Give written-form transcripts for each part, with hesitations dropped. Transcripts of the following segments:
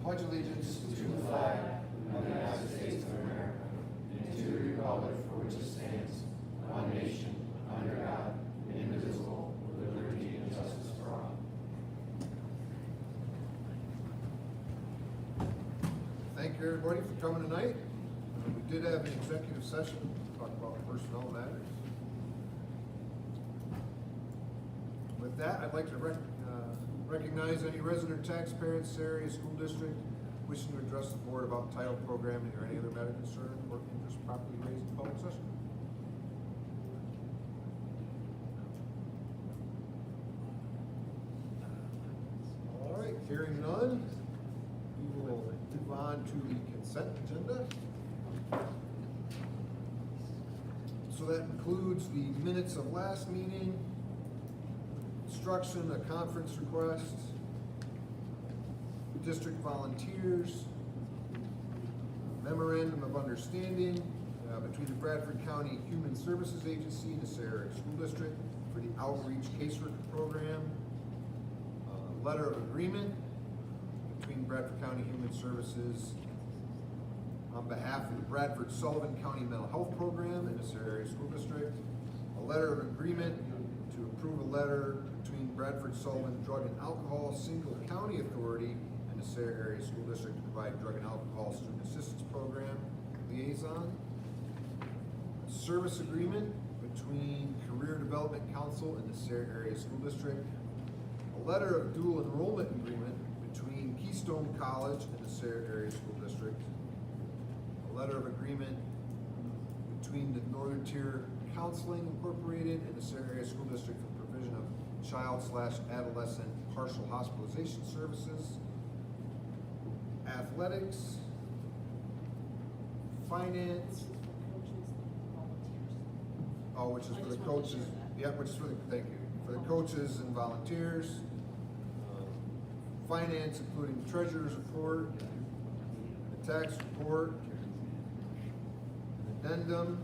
pledge allegiance to the flag of the United States of America and to the republic for which it stands, one nation, under God, indivisible, with liberty and justice for all. Thank you, everybody, for coming tonight. We did have an executive session to talk about personnel matters. With that, I'd like to recognize any resident taxpayers, area school district wishing to address the board about title programming or any other matter concern or interest properly raised in public session. All right, hearing none, we will move on to the consent agenda. So that includes the minutes of last meeting, instruction, a conference request, district volunteers, memorandum of understanding between the Bradford County Human Services Agency and the Sarah Area School District for the Outreach Caseworker Program, letter of agreement between Bradford County Human Services on behalf of the Bradford Sullivan County Mental Health Program and the Sarah Area School District, a letter of agreement to approve a letter between Bradford Sullivan Drug and Alcohol Single County Authority and the Sarah Area School District to provide drug and alcohol student assistance program liaison, a service agreement between Career Development Council and the Sarah Area School District, a letter of dual enrollment agreement between Keystone College and the Sarah Area School District, a letter of agreement between the Northern Tier Counseling Incorporated and the Sarah Area School District for provision of child/adolescent partial hospitalization services, athletics, finance. Oh, which is for the coaches. Yeah, which is for the, thank you, for the coaches and volunteers. Finance, including the treasurer's report, the tax report, an addendum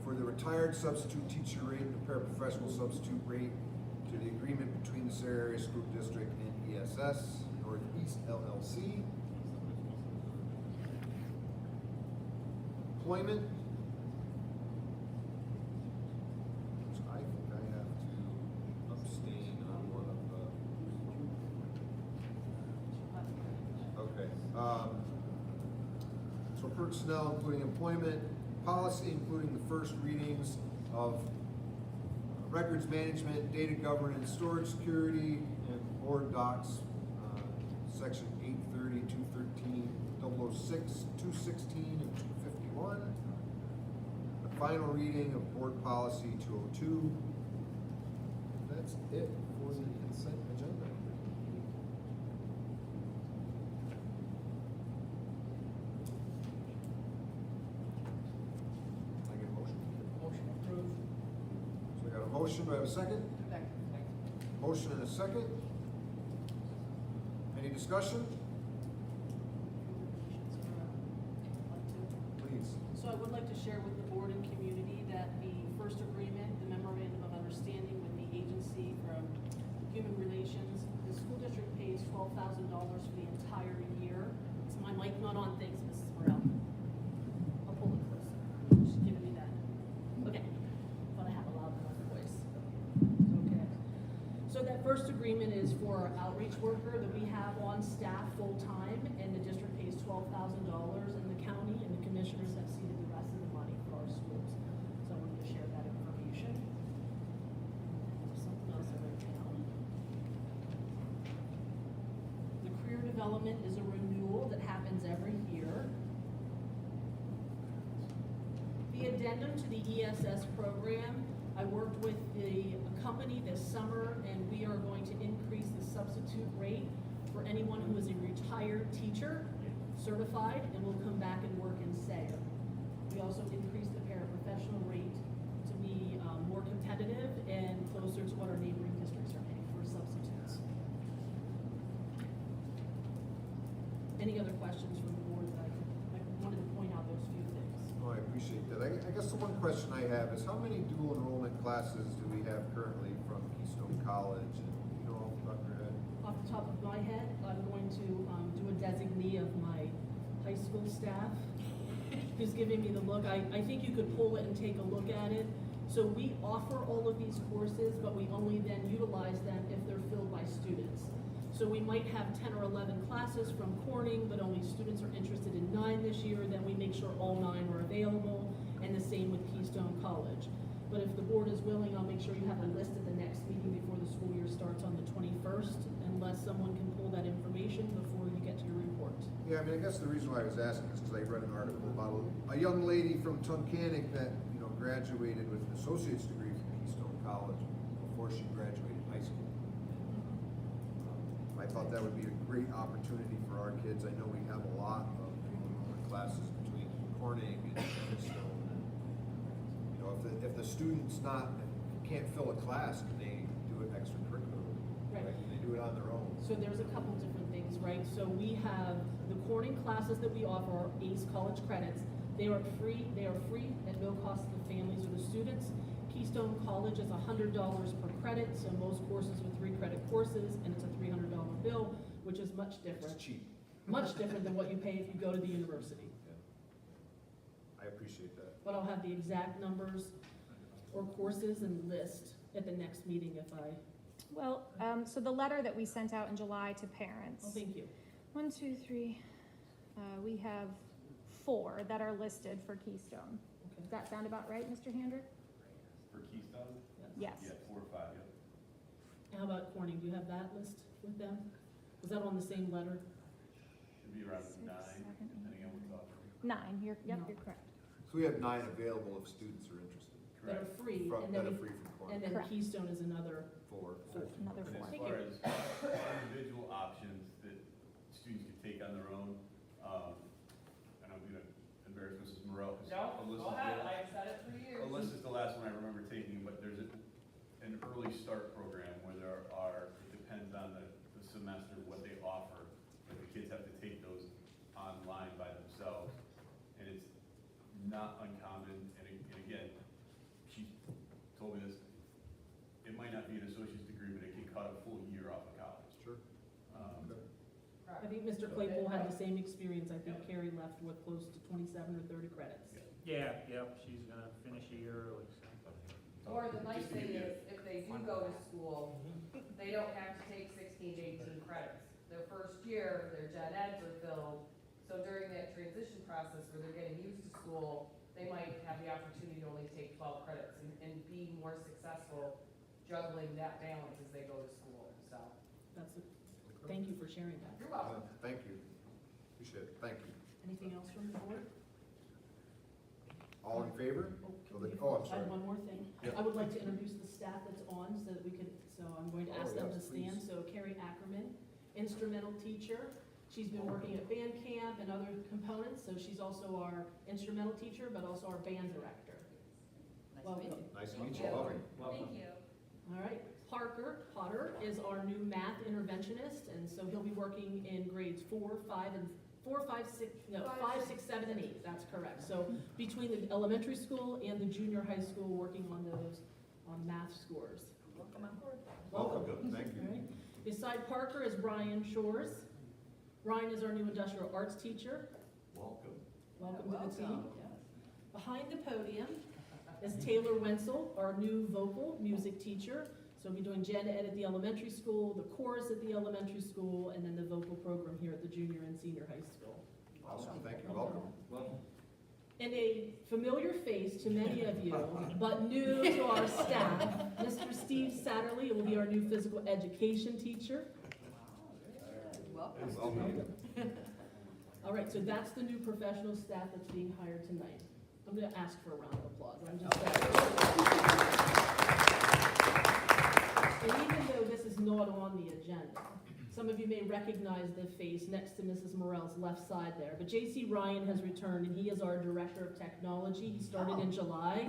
for the retired substitute teacher rate and the paraprofessional substitute rate to the agreement between the Sarah Area School District and ESS, Northeast LLC. Employment, which I think I have to abstain on one of the. Okay. So personnel, including employment, policy, including the first readings of records management, data governance, storage security, and board docs, section 830, 213, 006, 216, and 251. The final reading of board policy 202. That's it for the consent agenda. I get a motion? Motion approved. So I got a motion, do I have a second? Second. Motion and a second. Any discussion? Please. So I would like to share with the board and community that the first agreement, the memorandum of understanding with the agency from Human Relations, the school district pays $12,000 for the entire year. Is my mic not on? Thanks, Mrs. Morel. I'll pull it closer. She's giving me that. Okay. Thought I have a loud enough voice. Okay. So that first agreement is for our outreach worker that we have on staff full-time, and the district pays $12,000, and the county and the commissioners have ceded the rest of the money for our schools. So I wanted to share that information. Something else I wrote down. The career development is a renewal that happens every year. The addendum to the ESS program, I worked with the company this summer, and we are going to increase the substitute rate for anyone who is a retired teacher, certified, and will come back and work in SARE. We also increased the paraprofessional rate to be more competitive and closer to what our neighboring districts are paying for substitutes. Any other questions from the board that I wanted to point out those few things? Oh, I appreciate that. I guess the one question I have is how many dual enrollment classes do we have currently from Keystone College? And you know, off the top of your head? Off the top of my head, I'm going to do a designee of my high school staff who's giving me the look. I think you could pull it and take a look at it. So we offer all of these courses, but we only then utilize them if they're filled by students. So we might have 10 or 11 classes from Corning, but only students are interested in 9 this year. Then we make sure all 9 are available, and the same with Keystone College. But if the board is willing, I'll make sure you have a list at the next meeting before the school year starts on the 21st, unless someone can pull that information before you get to your report. Yeah, I mean, I guess the reason why I was asking is because I read an article about a young lady from Tunkhannock that, graduated with an associate's degree from Keystone College before she graduated high school. I thought that would be a great opportunity for our kids. I know we have a lot of classes between Corning and Keystone. If the student's can't fill a class, can they do it extracurricularly? Right. Can they do it on their own? So there's a couple different things, right? So we have the Corning classes that we offer are ACE college credits. They are free at no cost to the families or the students. Keystone College is $100 per credit, so most courses are 3-credit courses, and it's a $300 bill, which is much different. It's cheap. Much different than what you pay if you go to the university. Yeah. I appreciate that. But I'll have the exact numbers or courses and list at the next meeting if I, Well, so the letter that we sent out in July to parents. oh, thank you. 1, 2, 3, we have 4 that are listed for Keystone. Okay. Does that sound about right, Mr. Handrick? For Keystone? Yes. Yeah, 4 or 5, yeah. How about Corning? Do you have that list with them? Was that on the same letter? Should be around 6, 9, 7, 8. depending on what's offered. 9, you're No. correct. So we have 9 available if students are interested. That are Correct. free, and That then are free from and Corning. then Correct. Keystone is another. 4. Another And 4. as Thank far you. as individual options that students can take on their own, and I'm gonna embarrass Mrs. Morel. 'cause No, Alyssa's go ahead, the- I've said it for years. Alyssa's the last one I remember taking, but there's an early start program where it depends on the semester, what they offer, but the kids have to take those online by themselves. And it's not uncommon, and again, she told me this, it might not be an associate's degree, but it can cut a full year off of college. Sure. I think Mr. Claypool had the same experience. I think Carrie left with close to 27 or 30 credits. Yeah, yep, she's gonna finish a year early, so. Or the nice Just to thing give you- is, if they do go to school, they don't have to take 16 to 18 credits. Their first year, their gen eds are filled, so during that transition process where they're getting used to school, they might have the opportunity to only take 12 credits and be more successful juggling that balance as they go to school, so. Thank you for sharing that. You're welcome. Thank you. Appreciate it. Thank you. Anything else from the board? All in favor? Oh, Oh, can the- we- oh, I'm I sorry. have one more thing. Yep. I would like to introduce the staff that's on so that we could, so I'm going to ask Oh, them to yes, stand. please. So Carrie Ackerman, instrumental teacher. She's been working at band camp and other components, so she's also our instrumental teacher, but also our band director. Welcome. Nice to meet you. Welcome. Thank you. All right, Parker Potter is our new math interventionist, and so he'll be working in grades 4, 5, 6, 7, and 8, that's correct. So between the elementary school and the junior high school, working on those, math scores. Welcome on board. Welcome. Thank All you. right. Beside Parker is Ryan Shores. Ryan is our new industrial arts teacher. Welcome. Welcome to the team. Behind the podium is Taylor Wenzel, our new vocal music teacher. So we'll be doing gen ed at the elementary school, the chorus at the elementary school, and then the vocal program here at the junior and senior high school. Awesome. Thank you. Welcome. And a familiar face to many of you, but new to our staff, Mr. Steve Satterley will be our new physical education teacher. Welcome. Welcome. All right, so that's the new professional staff that's being hired tonight. I'm gonna ask for a round of applause. I'm just And even though this is not on the agenda, some of you may recognize the face next to Mrs. Morel's left side there, but J.C. Ryan has returned, and he is our Director of Technology. He started in July,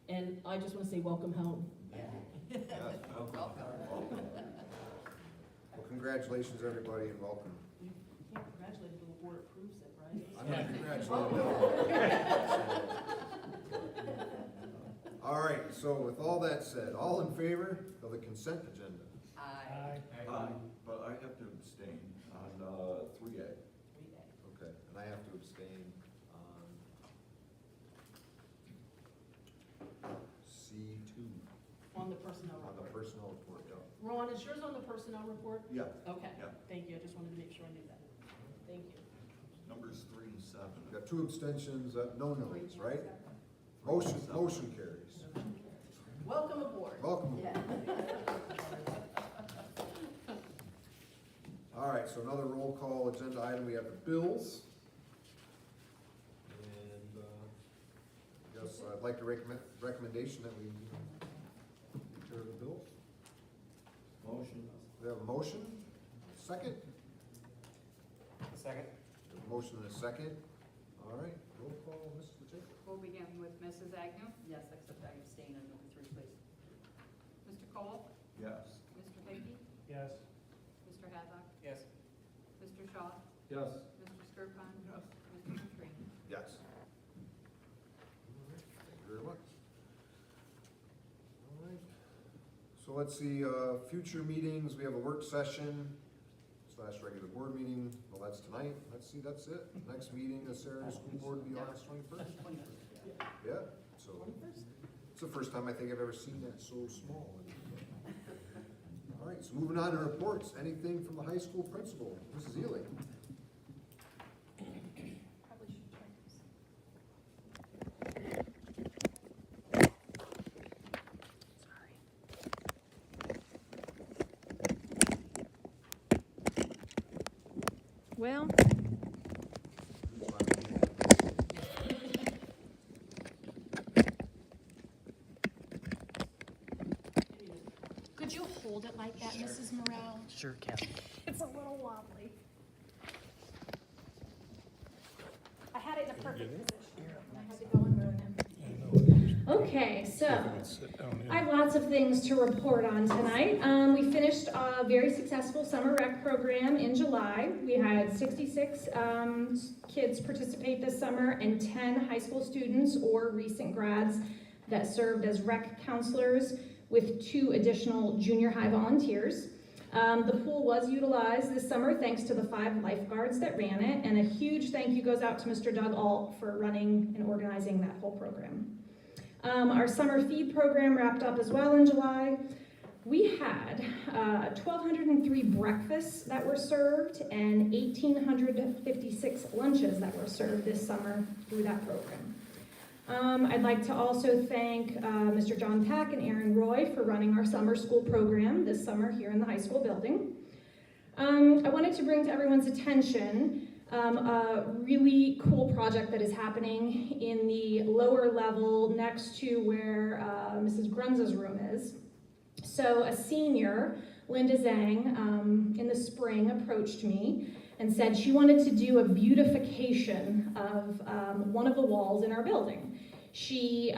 and I just want to say welcome home. Yes. Welcome. Well, congratulations, everybody, and welcome. You can't congratulate until the board approves it, right? I'm not congratulating them. All right, so with all that said, all in favor of the consent agenda? Aye. But I have to abstain on 3A. 3A. Okay, and I have to abstain on C2, On the personnel on the report. personnel report, yeah. Ron, is yours on the personnel report? Yeah. Okay, Yeah. thank you, I just wanted to make sure I knew that. Thank you. Numbers 3 and 7. We got 2 abstentions, no no's, right? Motion carries. Welcome aboard. Welcome. All right, so another roll call agenda item, we have the bills. And, I guess I'd like to recommendation that we take care of the bills. Motion. We have a motion, second? Second. We have a motion and a second. All right, roll call, Mrs. Pacheco. We'll begin with Mrs. Agnew. Yes, except I abstain on number 3, please. Mr. Cole? Yes. Mr. Hickey? Yes. Mr. Haddock? Yes. Mr. Shaw? Yes. Mr. Skircon? Yes. Mr. Petrie? Yes. All right, thank you very much. All right, so let's see, future meetings, we have a work session / regular board meeting, well, that's tonight, let's see, that's it. Next meeting, the Sarah School Board will be August 21st. Yeah, so, it's the first time I think I've ever seen that so small. All right, so moving on to reports, anything from the high school principal, Mrs. Ely? Probably should try this. Well, could you hold it like that, Mrs. Morel? Sure, Kathy. It's a little wobbly. I had it in a perfect position. I had to go and ruin it. Okay, so I have lots of things to report on tonight. We finished a very successful summer rec program in July. We had 66 kids participate this summer and 10 high school students or recent grads that served as rec counselors with 2 additional junior high volunteers. The pool was utilized this summer thanks to the 5 lifeguards that ran it, and a huge thank you goes out to Mr. Doug Alt for running and organizing that whole program. Our summer feed program wrapped up as well in July. We had 1,203 breakfasts that were served and 1,856 lunches that were served this summer through that program. I'd like to also thank Mr. John Pack and Aaron Roy for running our summer school program this summer here in the high school building. I wanted to bring to everyone's attention a really cool project that is happening in the lower level next to where Mrs. Grunza's room is. So a senior, Linda Zhang, in the spring approached me and said she wanted to do a beautification of one of the walls in our building. She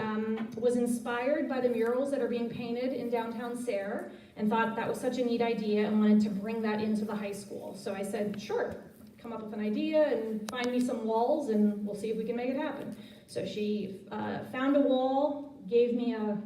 was inspired by the murals that are being painted in downtown Sayre and thought that was such a neat idea and wanted to bring that into the high school. So I said, sure, come up with an idea and find me some walls and we'll see if we can make it happen. So she found a wall, gave me a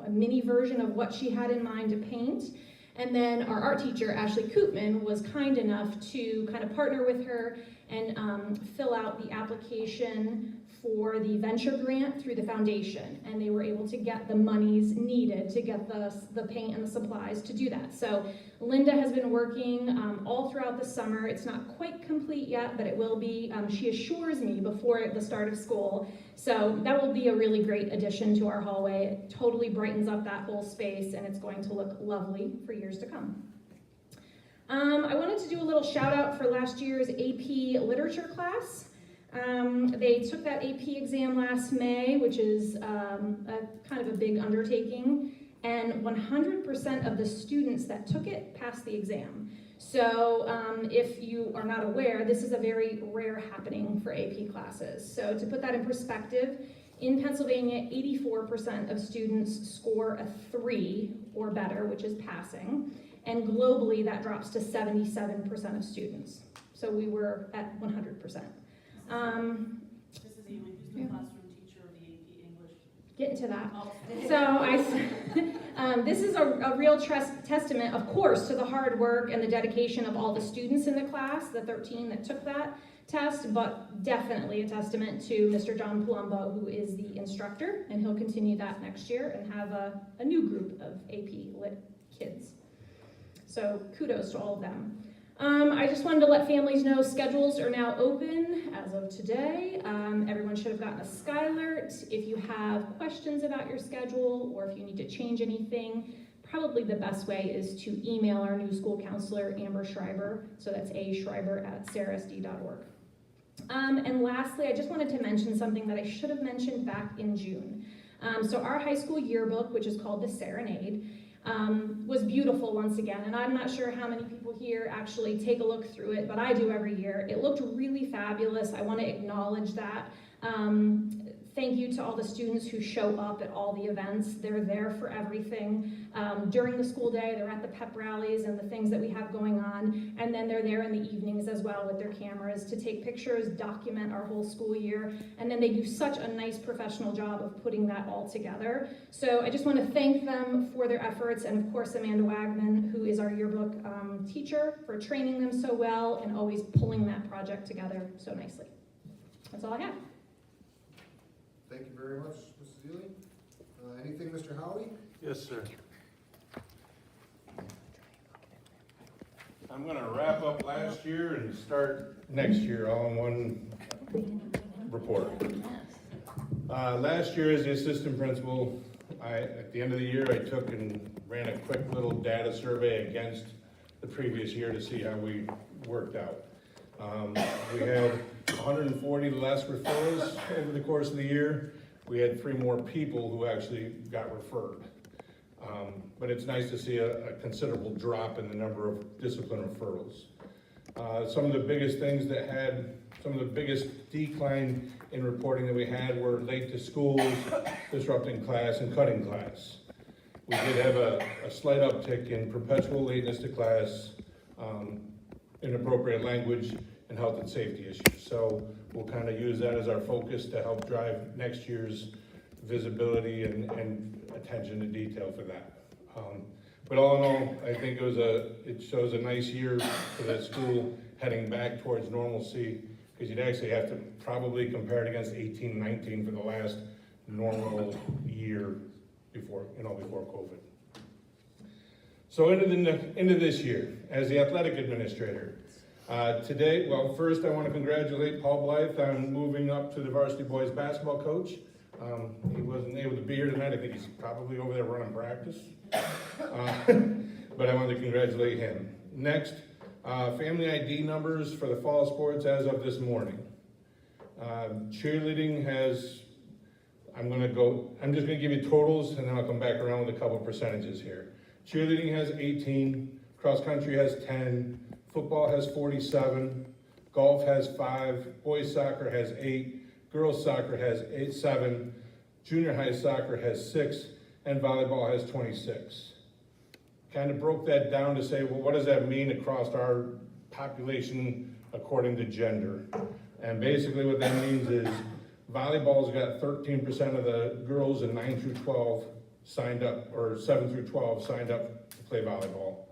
mini version of what she had in mind to paint. And then our art teacher, Ashley Koopman, was kind enough to kind of partner with her and fill out the application for the venture grant through the foundation. And they were able to get the monies needed to get the paint and the supplies to do that. So Linda has been working all throughout the summer. It's not quite complete yet, but it will be. She assures me before the start of school. So that will be a really great addition to our hallway. It totally brightens up that whole space and it's going to look lovely for years to come. I wanted to do a little shout out for last year's AP Literature class. They took that AP exam last May, which is a kind of a big undertaking, and 100% of the students that took it passed the exam. So if you are not aware, this is a very rare happening for AP classes. So to put that in perspective, in Pennsylvania, 84% of students score a 3 or better, which is passing, and globally that drops to 77% of students. So we were at 100%. This is Ely, who's the classroom teacher of the AP English? getting to that. Oh. So this is a real testament, of course, to the hard work and the dedication of all the students in the class, the 13 that took that test, but definitely a testament to Mr. John Palumbo, who is the instructor, and he'll continue that next year and have a new group of AP Lit kids. So kudos to all of them. I just wanted to let families know schedules are now open as of today. Everyone should have gotten a Skylert. If you have questions about your schedule or if you need to change anything, probably the best way is to email our new school counselor, Amber Schreiber. So that's aschreiber@sarahsd.org. And lastly, I just wanted to mention something that I should have mentioned back in June. So our high school yearbook, which is called the Serenade, was beautiful once again, and I'm not sure how many people here actually take a look through it, but I do every year. It looked really fabulous. I want to acknowledge that. Thank you to all the students who show up at all the events. They're there for everything. During the school day, they're at the pep rallies and the things that we have going on, and then they're there in the evenings as well with their cameras to take pictures, document our whole school year, and then they do such a nice professional job of putting that all together. So I just want to thank them for their efforts, and of course Amanda Wagman, who is our yearbook teacher, for training them so well and always pulling that project together so nicely. That's all I have. Thank you very much, Mrs. Ely. Anything, Mr. Howie? Yes, sir. I'm gonna wrap up last year and start next year all in one report. Last year as the assistant principal, at the end of the year, I took and ran a quick little data survey against the previous year to see how we worked out. We had 140 less referrals over the course of the year. We had 3 more people who actually got referred. But it's nice to see a considerable drop in the number of discipline referrals. Some of the biggest things that had, some of the biggest decline in reporting that we had were late to schools, disrupting class, and cutting class. We did have a slight uptick in perpetual lateness to class, inappropriate language, and health and safety issues. So we'll kind of use that as our focus to help drive next year's visibility and attention to detail for that. But all in all, I think it shows a nice year for that school heading back towards normalcy, because you'd actually have to probably compare it against 18-19 for the last normal year before COVID. So into this year, as the athletic administrator, today, well, first I want to congratulate Paul Blythe on moving up to the varsity boys basketball coach. He wasn't able to be here tonight. I think he's probably over there running practice. But I wanted to congratulate him. Next, family ID numbers for the fall sports as of this morning. Cheerleading has, I'm just gonna give you totals and then I'll come back around with a couple percentages here. Cheerleading has 18, cross country has 10, football has 47, golf has 5, boys soccer has 8, girls soccer has 7, junior high soccer has 6, and volleyball has 26. Kind of broke that down to say, well, what does that mean across our population according to gender? And basically what that means is volleyball's got 13% of the girls in 9 through 12 signed up, or 7 through 12 signed up to play volleyball.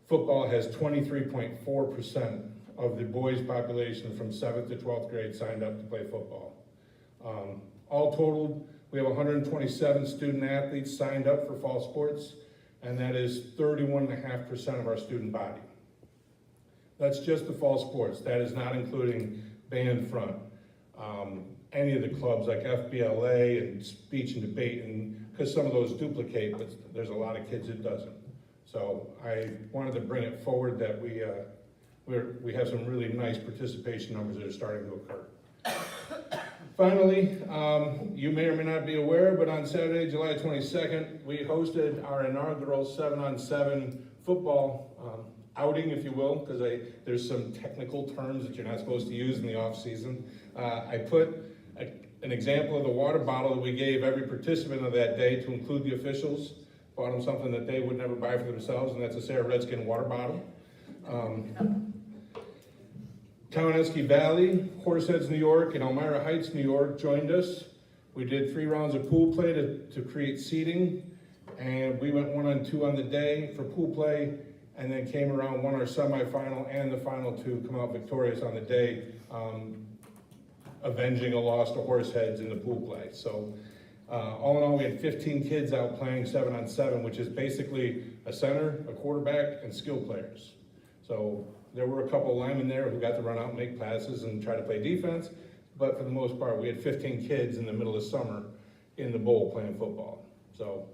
Football has 23.4% of the boys' population from 7th to 12th grade signed up to play football. All totaled, we have 127 student athletes signed up for fall sports, and that is 31.5% of our student body. That's just the fall sports. That is not including band front, any of the clubs like FBLA and speech and debate, and because some of those duplicate, but there's a lot of kids that doesn't. So I wanted to bring it forward that we have some really nice participation numbers that are starting to occur. Finally, you may or may not be aware, but on Saturday, July 22nd, we hosted our inaugural 7-on-7 football outing, if you will, because there's some technical terms that you're not supposed to use in the off season. I put an example of the water bottle that we gave every participant of that day to include the officials. Bought them something that they would never buy for themselves, and that's a Sarah Redskin water bottle. Kawaneski Valley, Horseheads, New York, and Elmira Heights, New York joined us. We did 3 rounds of pool play to create seating, and we went 1 and 2 on the day for pool play, and then came around, won our semifinal and the final 2, come out victorious on the day, avenging a loss to Horseheads in the pool play. So all in all, we had 15 kids out playing 7-on-7, which is basically a center, a quarterback, and skill players. So there were a couple linemen there who got to run out and make passes and try to play defense, but for the most part, we had 15 kids in the middle of summer in the bowl playing football. So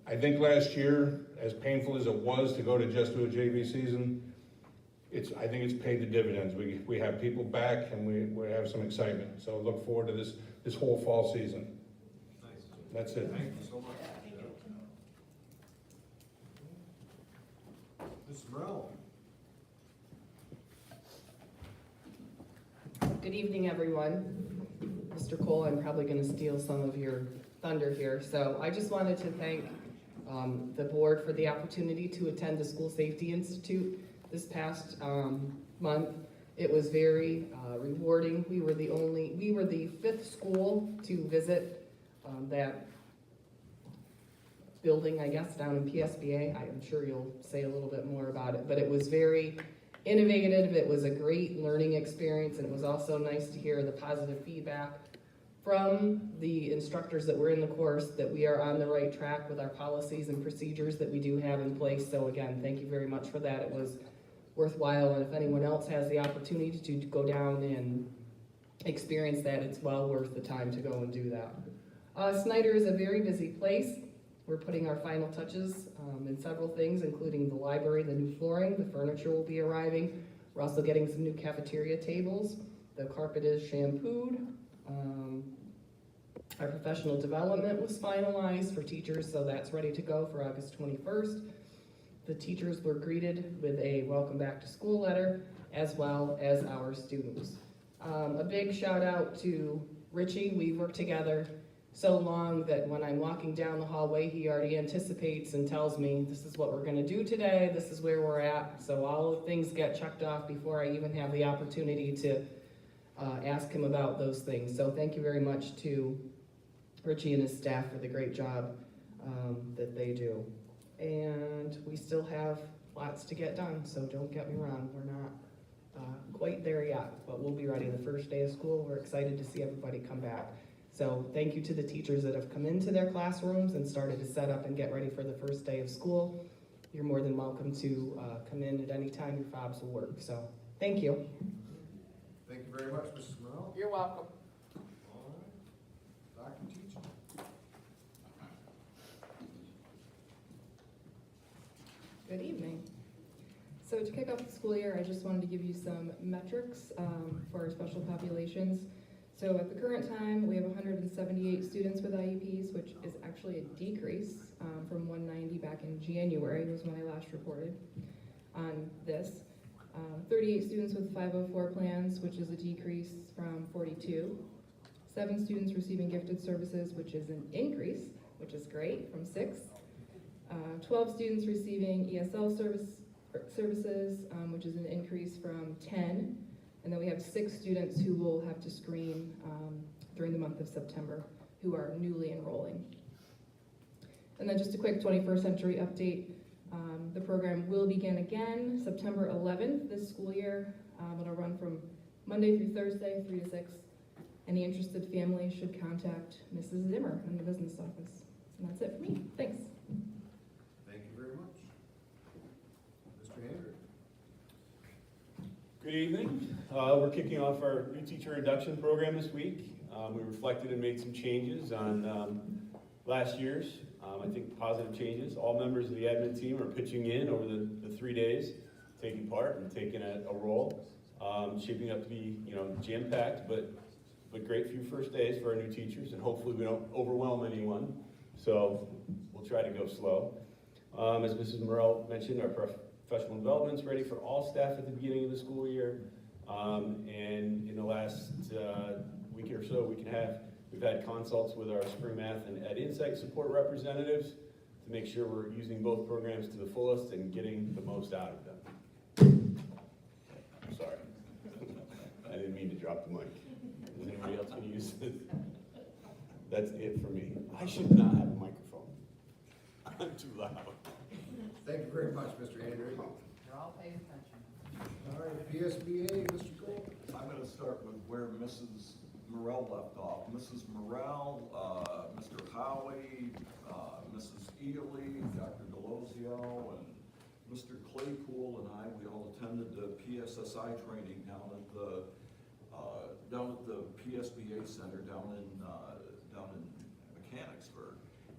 I think last year, as painful as it was to go to just do a JV season, I think it's paid the dividends. We have people back and we have some excitement. So look forward to this whole fall season. Nice. That's it. Thank you so much. Mrs. Morel? Good evening, everyone. Mr. Cole, I'm probably going to steal some of your thunder here. So I just wanted to thank the board for the opportunity to attend the School Safety Institute this past month. It was very rewarding. We were the 5th school to visit that building, I guess, down in PSBA. I'm sure you'll say a little bit more about it, but it was very innovative. It was a great learning experience, and it was also nice to hear the positive feedback from the instructors that were in the course that we are on the right track with our policies and procedures that we do have in place. So again, thank you very much for that. It was worthwhile, and if anyone else has the opportunity to go down and experience that, it's well worth the time to go and do that. Snyder is a very busy place. We're putting our final touches in several things, including the library, the new flooring, the furniture will be arriving. We're also getting some new cafeteria tables. The carpet is shampooed. Our professional development was finalized for teachers, so that's ready to go for August 21st. The teachers were greeted with a welcome back to school letter, as well as our students. A big shout out to Richie. We worked together so long that when I'm walking down the hallway, he already anticipates and tells me, this is what we're gonna do today, this is where we're at. So all the things get checked off before I even have the opportunity to ask him about those things. So thank you very much to Richie and his staff for the great job that they do. And we still have lots to get done, so don't get me wrong, we're not quite there yet, but we'll be ready the first day of school. We're excited to see everybody come back. So thank you to the teachers that have come into their classrooms and started to set up and get ready for the first day of school. You're more than welcome to come in at any time your fobs will work. So thank you. Thank you very much, Mrs. Morel. You're welcome. All right. Dr. Teach. Good evening. So to kick off the school year, I just wanted to give you some metrics for our special populations. So at the current time, we have 178 students with IEPs, which is actually a decrease from 190 back in January, was when I last reported on this. 38 students with 504 plans, which is a decrease from 42. 7 students receiving gifted services, which is an increase, which is great, from 6. 12 students receiving ESL services, which is an increase from 10. And then we have 6 students who will have to screen during the month of September, who are newly enrolling. And then just a quick 21st century update. The program will begin again September 11th this school year. It'll run from Monday through Thursday, 3 to 6. Any interested family should contact Mrs. Zimmer in the business office. And that's it for me. Thanks. Thank you very much. Mr. Andrew. Good evening. We're kicking off our new teacher induction program this week. We reflected and made some changes on last year's. I think positive changes. All members of the admin team are pitching in over the 3 days, taking part and taking a role. Shaping up to be, jam-packed, but great few first days for our new teachers, and hopefully we don't overwhelm anyone. So we'll try to go slow. As Mrs. Morel mentioned, our professional development is ready for all staff at the beginning of the school year. And in the last week or so, we've had consults with our spring math and Ed Insight support representatives to make sure we're using both programs to the fullest and getting the most out of them. I'm sorry. I didn't mean to drop the mic. Is anybody else going to use this? That's it for me. I should not have a microphone. I'm too loud. Thank you very much, Mr. Andrew. You're all paying attention. All right, PSBA, Mr. Cole. I'm gonna start with where Mrs. Morel left off. Mrs. Morel, Mr. Howie, Mrs. Ely, Dr. Delosio, and Mr. Claypool and I, we all attended the PSSI training down at the PSBA Center down in Mechanicsburg.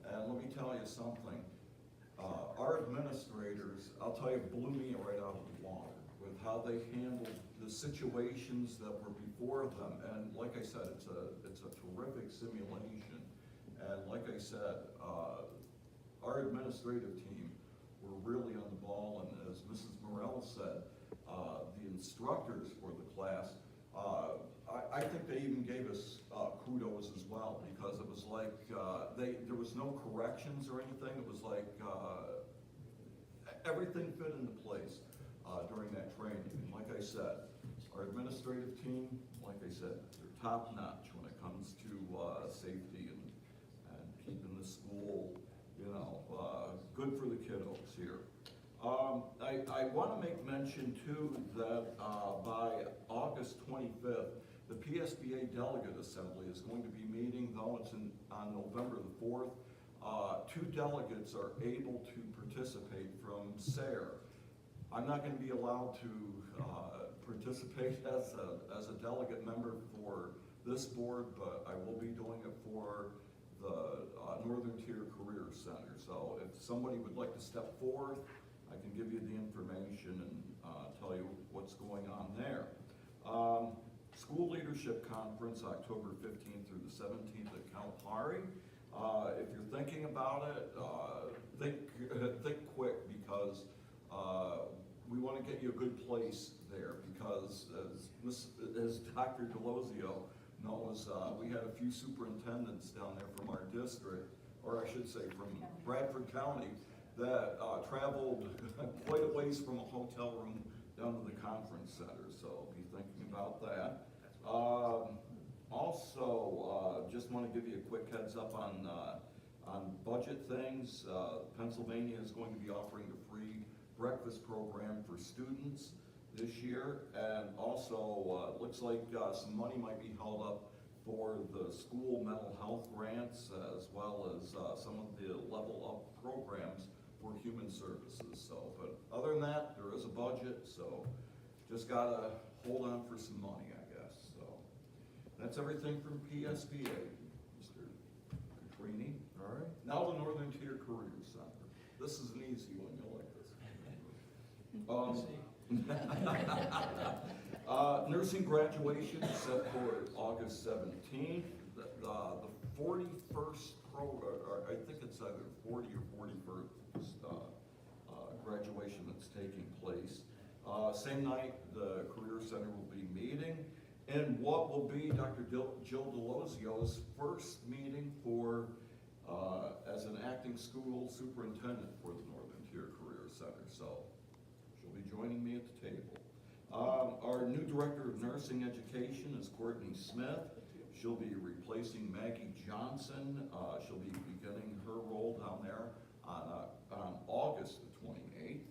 And let me tell you something, our administrators, I'll tell you, blew me right out of the water with how they handled the situations that were before them. And like I said, it's a terrific simulation. And like I said, our administrative team were really on the ball, and as Mrs. Morel said, the instructors for the class, I think they even gave us kudos as well, because it was like, there was no corrections or anything. It was like, everything fit into place during that training. And like I said, our administrative team, like I said, they're top notch when it comes to safety and keeping the school, you know, good for the kiddos here. I want to make mention too that by August 25th, the PSBA Delegate Assembly is going to be meeting, though it's on November the 4th. 2 delegates are able to participate from SARE. I'm not going to be allowed to participate as a delegate member for this board, but I will be doing it for the Northern Tier Career Center. So if somebody would like to step forth, I can give you the information and tell you what's going on there. School Leadership Conference, October 15th through the 17th at Kalahari. If you're thinking about it, think quick, because we want to get you a good place there, because as Dr. Delosio knows, we had a few superintendents down there from our district, or I should say from Bradford County, that traveled quite a ways from a hotel room down to the conference center, so be thinking about that. Also, just want to give you a quick heads up on budget things. Pennsylvania is going to be offering a free breakfast program for students this year, and also looks like some money might be held up for the school mental health grants, as well as some of the level up programs for human services. So, but other than that, there is a budget, so just gotta hold on for some money, I guess. So that's everything from PSBA, Mr. Catrini. All right. Now the Northern Tier Career Center. This is an easy one, you'll like this. Nursing graduation is set for August 17th. The 41st I think it's either 40 or 41st graduation that's taking place. Same night, the Career Center will be meeting, and what will be Dr. Jill Delosio's first meeting for as an acting school superintendent for the Northern Tier Career Center. So she'll be joining me at the table. Our new Director of Nursing Education is Courtney Smith. She'll be replacing Maggie Johnson. She'll be beginning her role down there on August the 28th.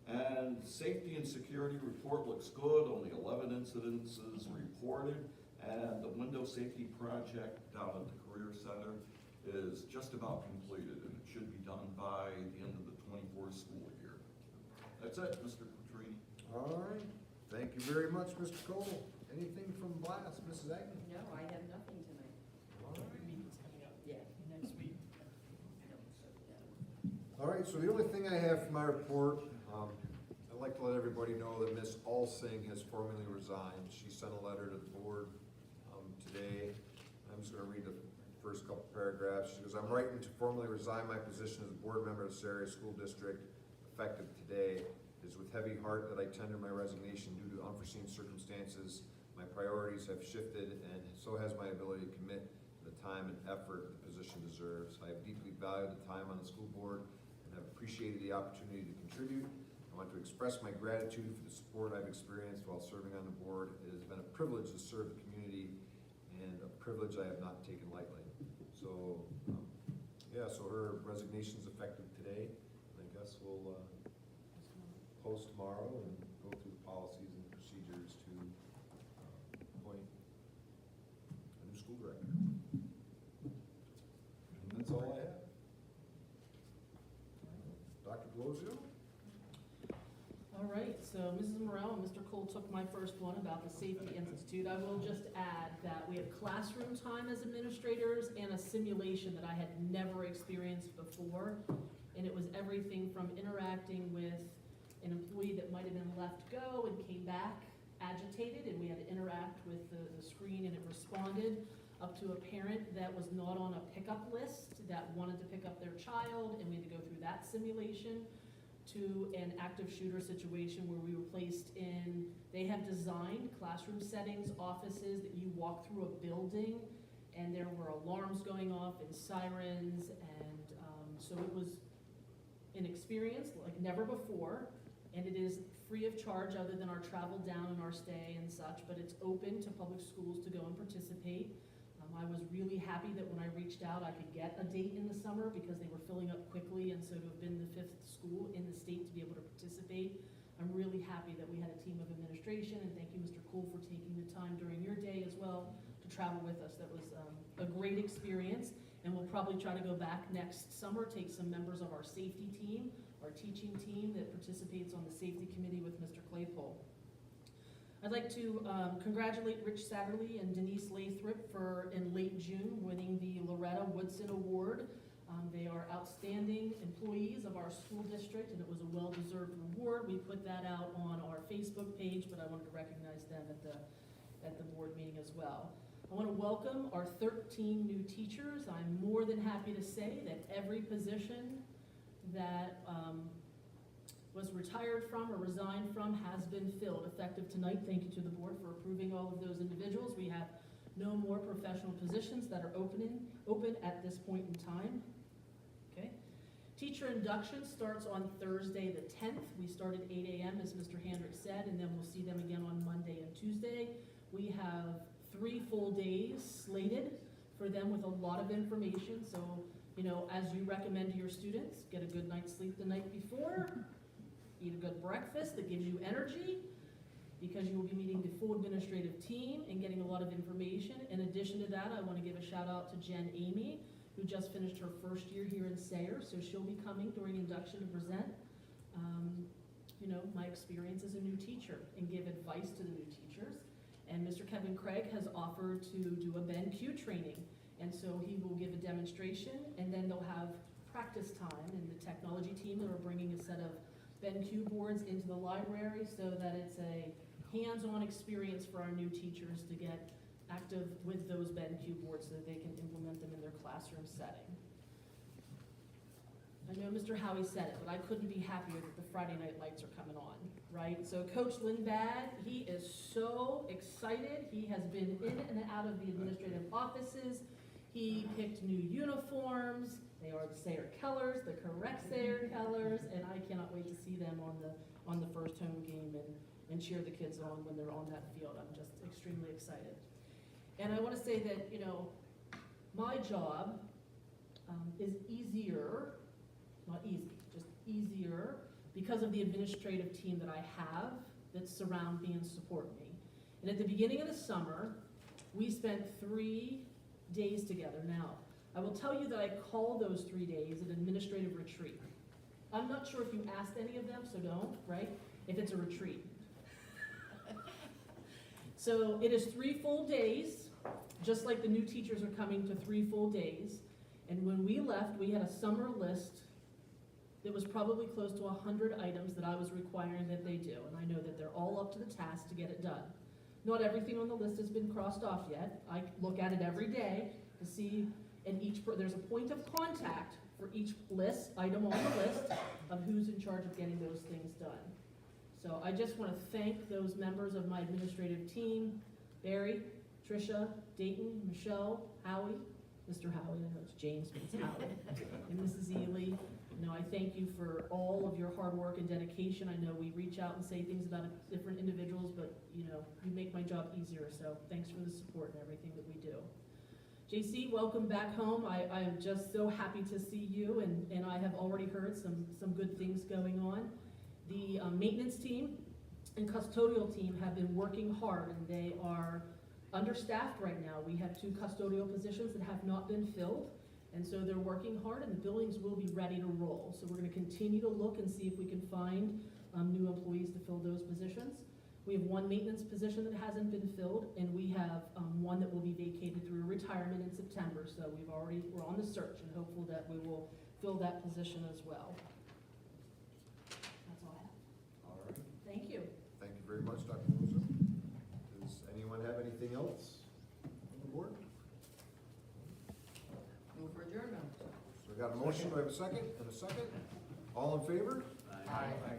And safety and security report looks good. Only 11 incidences reported. And the window safety project down at the Career Center is just about completed, and it should be done by the end of the 24 school year. That's it, Mr. Petrini. All right. Thank you very much, Mr. Cole. Anything from Blast, Mrs. Agnew? No, I have nothing tonight. All right. Yeah. Next week. All right, so the only thing I have for my report, I'd like to let everybody know that Miss Alsing has formally resigned. She sent a letter to the board today. I'm just gonna read the first couple paragraphs. She goes, "I'm writing to formally resign my position as a board member of the Sarah School District effective today. It is with heavy heart that I tender my resignation due to unforeseen circumstances. My priorities have shifted, and so has my ability to commit the time and effort the position deserves. I have deeply valued the time on the school board and have appreciated the opportunity to contribute. I want to express my gratitude for the support I've experienced while serving on the board. It has been a privilege to serve the community, and a privilege I have not taken lightly. So, yeah, so her resignation's effective today. I guess we'll post tomorrow and go through the policies and procedures to appoint a new school director. And that's all I have. Dr. Blosio? All right, so Mrs. Morel and Mr. Cole took my first one about the Safety Institute. I will just add that we had classroom time as administrators and a simulation that I had never experienced before. And it was everything from interacting with an employee that might have been left go and came back agitated, and we had to interact with the screen and it responded, up to a parent that was not on a pickup list that wanted to pick up their child, and we had to go through that simulation, to an active shooter situation where we were placed in, they have designed classroom settings, offices that you walk through a building, and there were alarms going off and sirens, and so it was an experience like never before, and it is free of charge other than our travel down and our stay and such, but it's open to public schools to go and participate. I was really happy that when I reached out, I could get a date in the summer because they were filling up quickly, and so to have been the 5th school in the state to be able to participate, I'm really happy that we had a team of administration, and thank you, Mr. Cool, for taking the time during your day as well to travel with us. That was a great experience, and we'll probably try to go back next summer, take some members of our safety team, our teaching team that participates on the safety committee with Mr. Claypole. I'd like to congratulate Rich Satterley and Denise Lathrop for, in late June, winning the Loretta Woodson Award. They are outstanding employees of our school district, and it was a well-deserved reward. We put that out on our Facebook page, but I wanted to recognize them at the board meeting as well. I want to welcome our 13 new teachers. I'm more than happy to say that every position that was retired from or resigned from has been filled effective tonight. Thank you to the board for approving all of those individuals. We have no more professional positions that are open at this point in time. Okay. Teacher induction starts on Thursday the 10th. We start at 8 a.m. as Mr. Handrick said, and then we'll see them again on Monday and Tuesday. We have 3 full days slated for them with a lot of information. So, you know, as you recommend to your students, get a good night's sleep the night before, eat a good breakfast that gives you energy, because you will be meeting the full administrative team and getting a lot of information. In addition to that, I want to give a shout out to Jen Amy, who just finished her first year here in Sayre, so she'll be coming during induction to present, you know, my experience as a new teacher and give advice to the new teachers. And Mr. Kevin Craig has offered to do a BenQ training, and so he will give a demonstration, and then they'll have practice time, and the technology team are bringing a set of BenQ boards into the library so that it's a hands-on experience for our new teachers to get active with those BenQ boards so that they can implement them in their classroom setting. I know Mr. Howie said it, but I couldn't be happier that the Friday night lights are coming on, right? So Coach Lindbad, he is so excited. He has been in and out of the administrative offices. He picked new uniforms. They are the Sayre Kellers, the correct Sayre Kellers, and I cannot wait to see them on the first home game and cheer the kids on when they're on that field. I'm just extremely excited. And I want to say that, you know, my job is easier, not easy, just easier because of the administrative team that I have that surround me and support me. And at the beginning of the summer, we spent 3 days together. Now, I will tell you that I call those 3 days an administrative retreat. I'm not sure if you asked any of them, so don't, right? If it's a retreat. So it is 3 full days, just like the new teachers are coming to 3 full days. And when we left, we had a summer list that was probably close to 100 items that I was requiring that they do. And I know that they're all up to the task to get it done. Not everything on the list has been crossed off yet. I look at it every day to see, and there's a point of contact for each item on the list of who's in charge of getting those things done. So I just want to thank those members of my administrative team, Barry, Tricia, Dayton, Michelle, Howie, Mr. Howie, I know it's James, but it's Howie, and Mrs. Ely. You know, I thank you for all of your hard work and dedication. I know we reach out and say things about different individuals, but you know, you make my job easier, so thanks for the support and everything that we do. JC, welcome back home. I am just so happy to see you, and I have already heard some good things going on. The maintenance team and custodial team have been working hard, and they are understaffed right now. We have 2 custodial positions that have not been filled, and so they're working hard, and the buildings will be ready to roll. So we're gonna continue to look and see if we can find new employees to fill those positions. We have 1 maintenance position that hasn't been filled, and we have 1 that will be vacated through retirement in September. So we're on the search and hopeful that we will fill that position as well. That's all I have. All right. Thank you. Thank you very much, Dr. Wilson. Does anyone have anything else on the board? Move for adjournment. So I got a motion, do I have a second? And a second? All in favor? Aye.